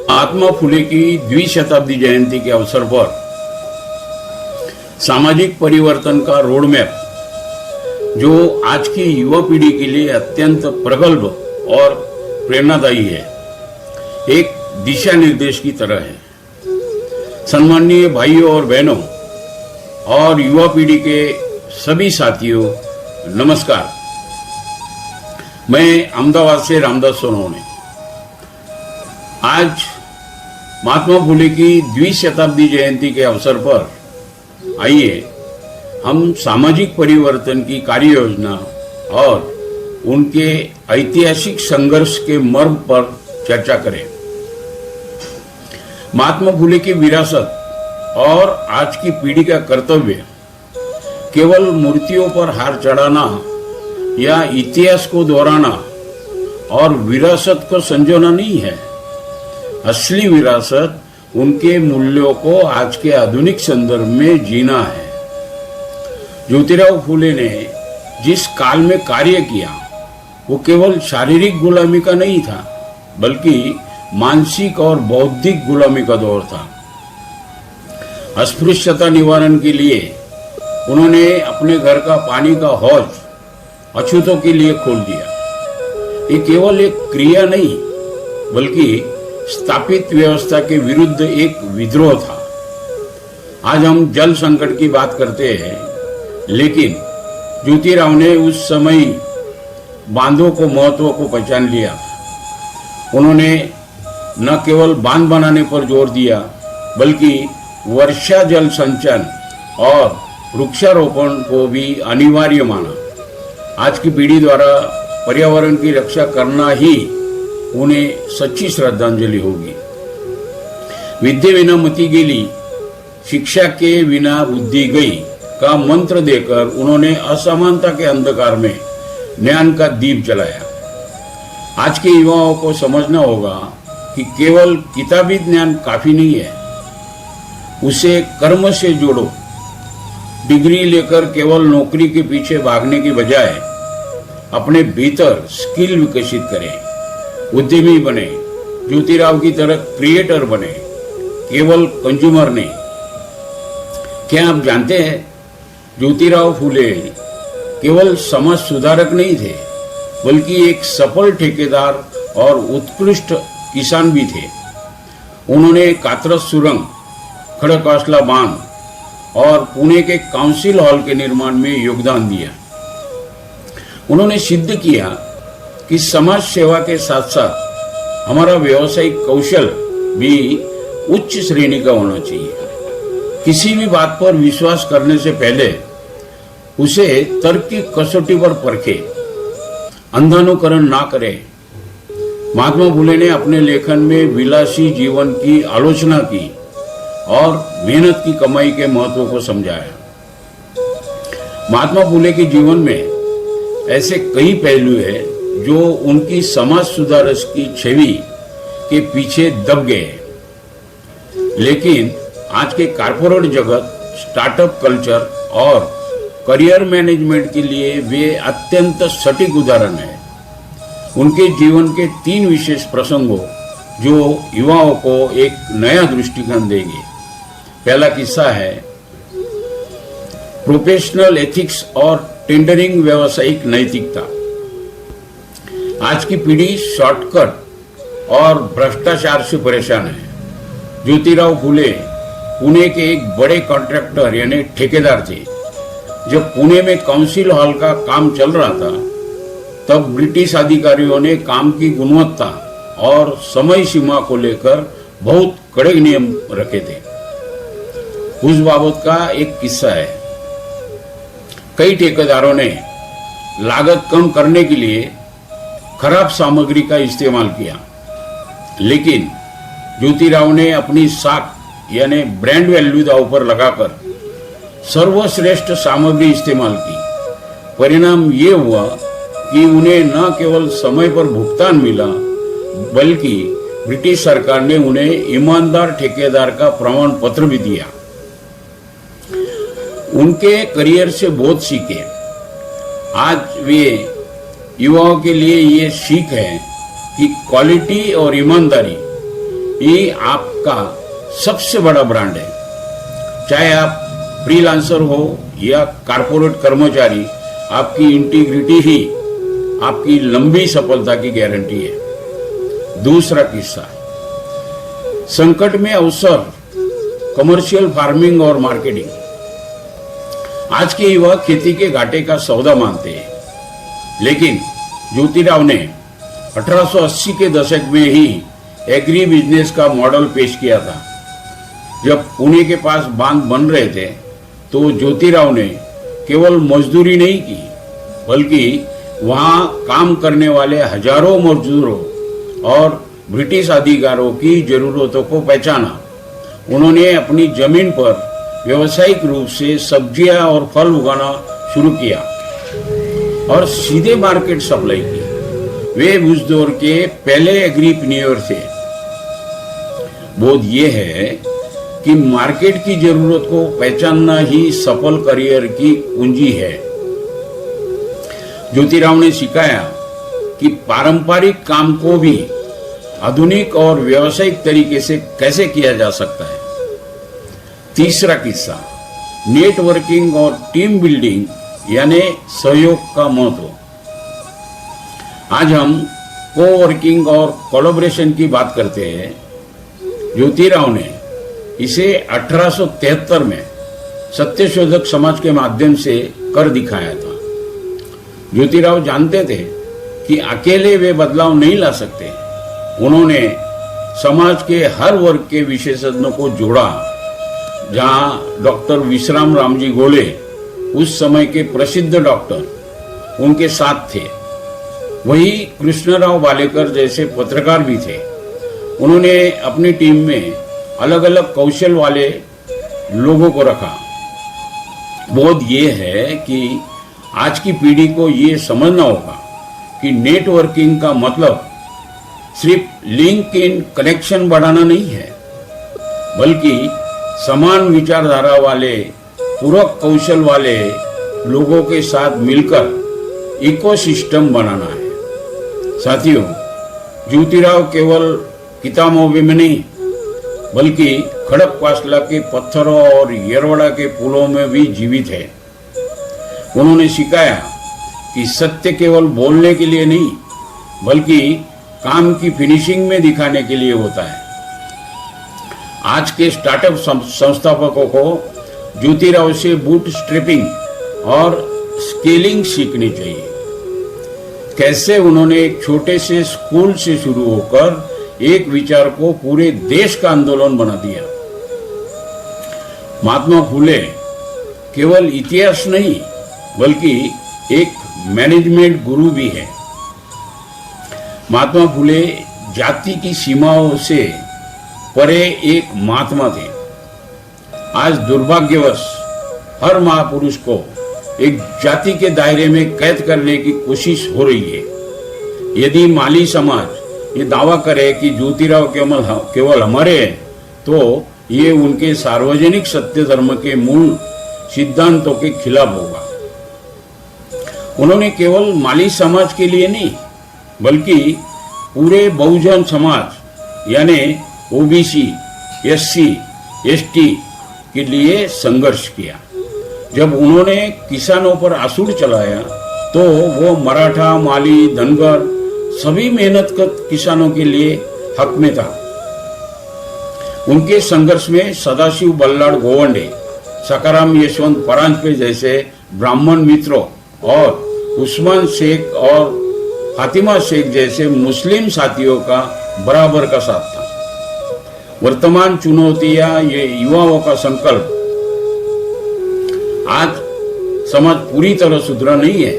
महात्मा फुले की द्विशताब्दी जयंती के अवसर पर सामाजिक परिवर्तन का रोड मैप जो आज की युवा पीढ़ी के लिए अत्यंत प्रगल्भ और प्रेरणादायी है, एक दिशा निर्देश की तरह है। सम्माननीय भाइयों और बहनों और युवा पीढ़ी के सभी साथियों, नमस्कार। मैं अहमदाबाद से रामदास सोनवणे। आज महात्मा फुले की द्विशताब्दी जयंती के अवसर पर आइए हम सामाजिक परिवर्तन की कार्य योजना और उनके ऐतिहासिक संघर्ष के मर्म पर चर्चा करें। महात्मा फुले की विरासत और आज की पीढ़ी का कर्तव्य केवल मूर्तियों पर हार चढ़ाना या इतिहास को दोहराना और विरासत को संजोना नहीं है। असली विरासत उनके मूल्यों को आज के आधुनिक संदर्भ में जीना है। ज्योतिराव फुले ने जिस काल में कार्य किया वो केवल शारीरिक गुलामी का नहीं था, बल्कि मानसिक और बौद्धिक गुलामी का दौर था। अस्पृश्यता निवारण के लिए उन्होंने अपने घर का पानी का हौज अछूतों के लिए खोल दिया। ये केवल एक क्रिया नहीं, बल्कि स्थापित व्यवस्था के विरुद्ध एक विद्रोह था। आज हम जल संकट की बात करते हैं, लेकिन ज्योतिराव ने उस समय बांधों को महत्व को पहचान लिया। उन्होंने न केवल बांध बनाने पर जोर दिया, बल्कि वर्षा जल संचयन और वृक्षारोपण को भी अनिवार्य माना। आज की पीढ़ी द्वारा पर्यावरण की रक्षा करना ही उन्हें सच्ची श्रद्धांजलि होगी। विद्या बिना मति गेली, शिक्षा के बिना बुद्धि गई का मंत्र देकर उन्होंने असमानता के अंधकार में ज्ञान का दीप जलाया। आज के युवाओं को समझना होगा कि केवल किताबी ज्ञान काफी नहीं है, उसे कर्म से जोड़ो। डिग्री लेकर केवल नौकरी के पीछे भागने की बजाय अपने भीतर स्किल विकसित करें, उद्यमी बने, ज्योतिराव की तरह क्रिएटर बने, केवल कंज्यूमर नहीं। क्या आप जानते हैं, ज्योतिराव फुले केवल समाज सुधारक नहीं थे, बल्कि एक सफल ठेकेदार और उत्कृष्ट किसान भी थे। उन्होंने कात्रज सुरंग, खड़कवासला बांध और पुणे के काउंसिल हॉल के निर्माण में योगदान दिया। उन्होंने सिद्ध किया कि समाज सेवा के साथ साथ हमारा व्यावसायिक कौशल भी उच्च श्रेणी का होना चाहिए। किसी भी बात पर विश्वास करने से पहले उसे तर्क की कसौटी पर परखे, अंधानुकरण ना करें। महात्मा फुले ने अपने लेखन में विलासी जीवन की आलोचना की और मेहनत की कमाई के महत्व को समझाया। महात्मा फुले के जीवन में ऐसे कई पहलू हैं जो उनकी समाज सुधारक की छवि के पीछे दब गए, लेकिन आज के कारपोरेट जगत, स्टार्टअप कल्चर और करियर मैनेजमेंट के लिए वे अत्यंत सटीक उदाहरण हैं। उनके जीवन के 3 विशेष प्रसंगों जो युवाओं को एक नया दृष्टिकोण देंगे। पहला किस्सा है प्रोफेशनल एथिक्स और टेंडरिंग, व्यावसायिक नैतिकता। आज की पीढ़ी शॉर्टकट और भ्रष्टाचार से परेशान है। ज्योतिराव फुले पुणे के एक बड़े कॉन्ट्रैक्टर यानी ठेकेदार थे। जब पुणे में काउंसिल हॉल का काम चल रहा था, तब ब्रिटिश अधिकारियों ने काम की गुणवत्ता और समय सीमा को लेकर बहुत कड़े नियम रखे थे। उस बाबत का एक किस्सा है। कई ठेकेदारों ने लागत कम करने के लिए खराब सामग्री का इस्तेमाल किया, लेकिन ज्योतिराव ने अपनी साख यानी ब्रांड वैल्यू दांव पर लगाकर सर्वश्रेष्ठ सामग्री इस्तेमाल की। परिणाम ये हुआ कि उन्हें न केवल समय पर भुगतान मिला, बल्कि ब्रिटिश सरकार ने उन्हें ईमानदार ठेकेदार का प्रमाण पत्र भी दिया। उनके करियर से बहुत सीखे। आज वे युवाओं के लिए ये सीख है कि क्वालिटी और ईमानदारी ये आपका सबसे बड़ा ब्रांड है। चाहे आप फ्रीलांसर हो या कारपोरेट कर्मचारी, आपकी इंटीग्रिटी ही आपकी लंबी सफलता की गारंटी है। दूसरा किस्सा, संकट में अवसर, कमर्शियल फार्मिंग और मार्केटिंग। आज के युवा खेती के घाटे का सौदा मानते हैं, लेकिन ज्योतिराव ने 1880 के दशक में ही एग्री बिजनेस का मॉडल पेश किया था। जब पुणे के पास बांध बन रहे थे तो ज्योतिराव ने केवल मजदूरी नहीं की, बल्कि वहां काम करने वाले हजारों मजदूरों और ब्रिटिश अधिकारों की जरूरतों को पहचाना। उन्होंने अपनी जमीन पर व्यावसायिक रूप से सब्जियां और फल उगाना शुरू किया और सीधे मार्केट सप्लाई की। वे उस दौर के पहले एग्रीप्रेन्योर थे। बोध ये है कि मार्केट की जरूरत को पहचानना ही सफल करियर की कुंजी है। ज्योतिराव ने सिखाया कि पारंपरिक काम को भी आधुनिक और व्यावसायिक तरीके से कैसे किया जा सकता है। तीसरा किस्सा, नेटवर्किंग और टीम बिल्डिंग यानी सहयोग का महत्व। आज हम कोवर्किंग और कोलैबोरेशन की बात करते हैं। ज्योतिराव ने इसे 1873 में सत्यशोधक समाज के माध्यम से कर दिखाया था। ज्योतिराव जानते थे कि अकेले वे बदलाव नहीं ला सकते। उन्होंने समाज के हर वर्ग के विशेषज्ञों को जोड़ा। जहां डॉक्टर विश्राम रामजी गोले, उस समय के प्रसिद्ध डॉक्टर, उनके साथ थे, वही कृष्णराव वालेकर जैसे पत्रकार भी थे। उन्होंने अपनी टीम में अलग अलग कौशल वाले लोगों को रखा। बोध ये है कि आज की पीढ़ी को ये समझना होगा कि नेटवर्किंग का मतलब सिर्फ लिंक इन कनेक्शन बढ़ाना नहीं है, बल्कि समान विचारधारा वाले, पूरक कौशल वाले लोगों के साथ मिलकर इकोसिस्टम बनाना है। साथियों, ज्योतिराव केवल किताबों में नहीं, बल्कि खड़कवासला के पत्थरों और येरवड़ा के पुलों में भी जीवित है। उन्होंने सिखाया कि सत्य केवल बोलने के लिए नहीं, बल्कि काम की फिनिशिंग में दिखाने के लिए होता है। आज के स्टार्टअप संस्थापकों को ज्योतिराव से बूट स्ट्रैपिंग और स्केलिंग सीखनी चाहिए। कैसे उन्होंने एक छोटे से स्कूल से शुरू होकर एक विचार को पूरे देश का आंदोलन बना दिया। महात्मा फुले केवल इतिहास नहीं, बल्कि एक मैनेजमेंट गुरु भी है। महात्मा फुले जाति की सीमाओं से परे एक महात्मा थे। आज दुर्भाग्यवश हर महापुरुष को एक जाति के दायरे में कैद करने की कोशिश हो रही है। यदि माली समाज ये दावा करे कि ज्योतिराव केवल हमारे हैं, तो ये उनके सार्वजनिक सत्य धर्म के मूल सिद्धांतों के खिलाफ होगा। उन्होंने केवल माली समाज के लिए नहीं, बल्कि पूरे बहुजन समाज यानी ओबीसी, एससी, एसटी के लिए संघर्ष किया। जब उन्होंने किसानों पर आसूड़ चलाया, तो वो मराठा, माली, धनगर सभी मेहनत किसानों के लिए हक में था। उनके संघर्ष में सदाशिव बल्लाड़ गोवंडे, सकाराम यशवंत परांजपे जैसे ब्राह्मण मित्रों और उस्मान शेख और फातिमा शेख जैसे मुस्लिम साथियों का बराबर का साथ था। वर्तमान चुनौतियां, ये युवाओं का संकल्प, आज समाज पूरी तरह सुधरा नहीं है,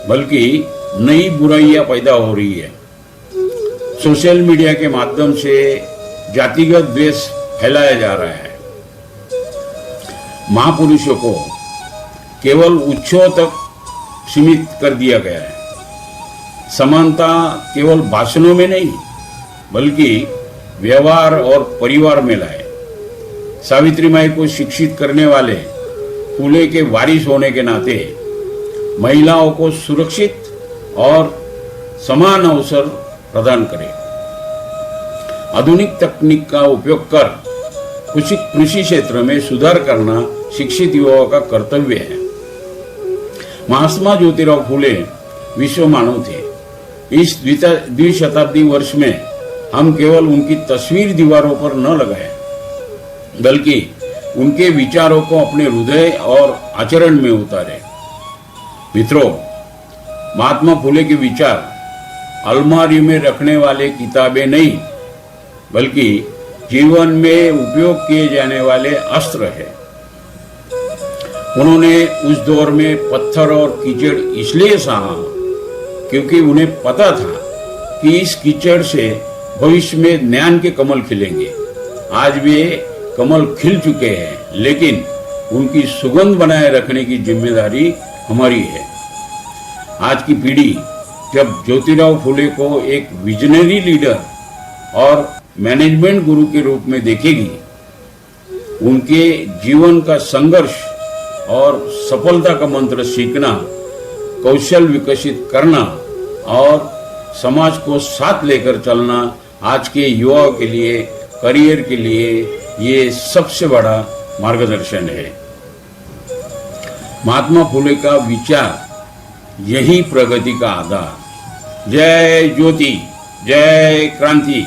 बल्कि नई बुराइयां पैदा हो रही है। सोशल मीडिया के माध्यम से जातिगत द्वेष फैलाया जा रहा है। महापुरुषों को केवल उच्चों तक सीमित कर दिया गया है। समानता केवल भाषणों में नहीं, बल्कि व्यवहार और परिवार में लाए। सावित्रीबाई को शिक्षित करने वाले फुले के वारिस होने के नाते महिलाओं को सुरक्षित और समान अवसर प्रदान करें। आधुनिक तकनीक का उपयोग कर कृषि क्षेत्र में सुधार करना शिक्षित युवाओं का कर्तव्य है। महात्मा ज्योतिराव फूले विश्व मानव थे। इस द्विशताब्दी वर्ष में हम केवल उनकी तस्वीर दीवारों पर न लगाएं, बल्कि उनके विचारों को अपने हृदय और आचरण में उतारें। मित्रों, महात्मा फूले के विचार अलमारी में रखने वाले किताबें नहीं, बल्कि जीवन में उपयोग किए जाने वाले अस्त्र हैं। उन्होंने उस दौर में पत्थर और कीचड़ इसलिए सहा क्योंकि उन्हें पता था कि इस कीचड़ से भविष्य में ज्ञान के कमल खिलेंगे। आज वे कमल खिल चुके हैं, लेकिन उनकी सुगंध बनाए रखने की जिम्मेदारी हमारी है। आज की पीढ़ी जब ज्योतिराव फूले को एक विजनरी लीडर और मैनेजमेंट गुरु के रूप में देखेगी, उनके जीवन का संघर्ष और सफलता का मंत्र सीखना, कौशल विकसित करना और समाज को साथ लेकर चलना आज के युवाओं के लिए, करियर के लिए ये सबसे बड़ा मार्गदर्शन है। महात्मा फूले का विचार यही प्रगति का आधार। जय ज्योति, जय क्रांति।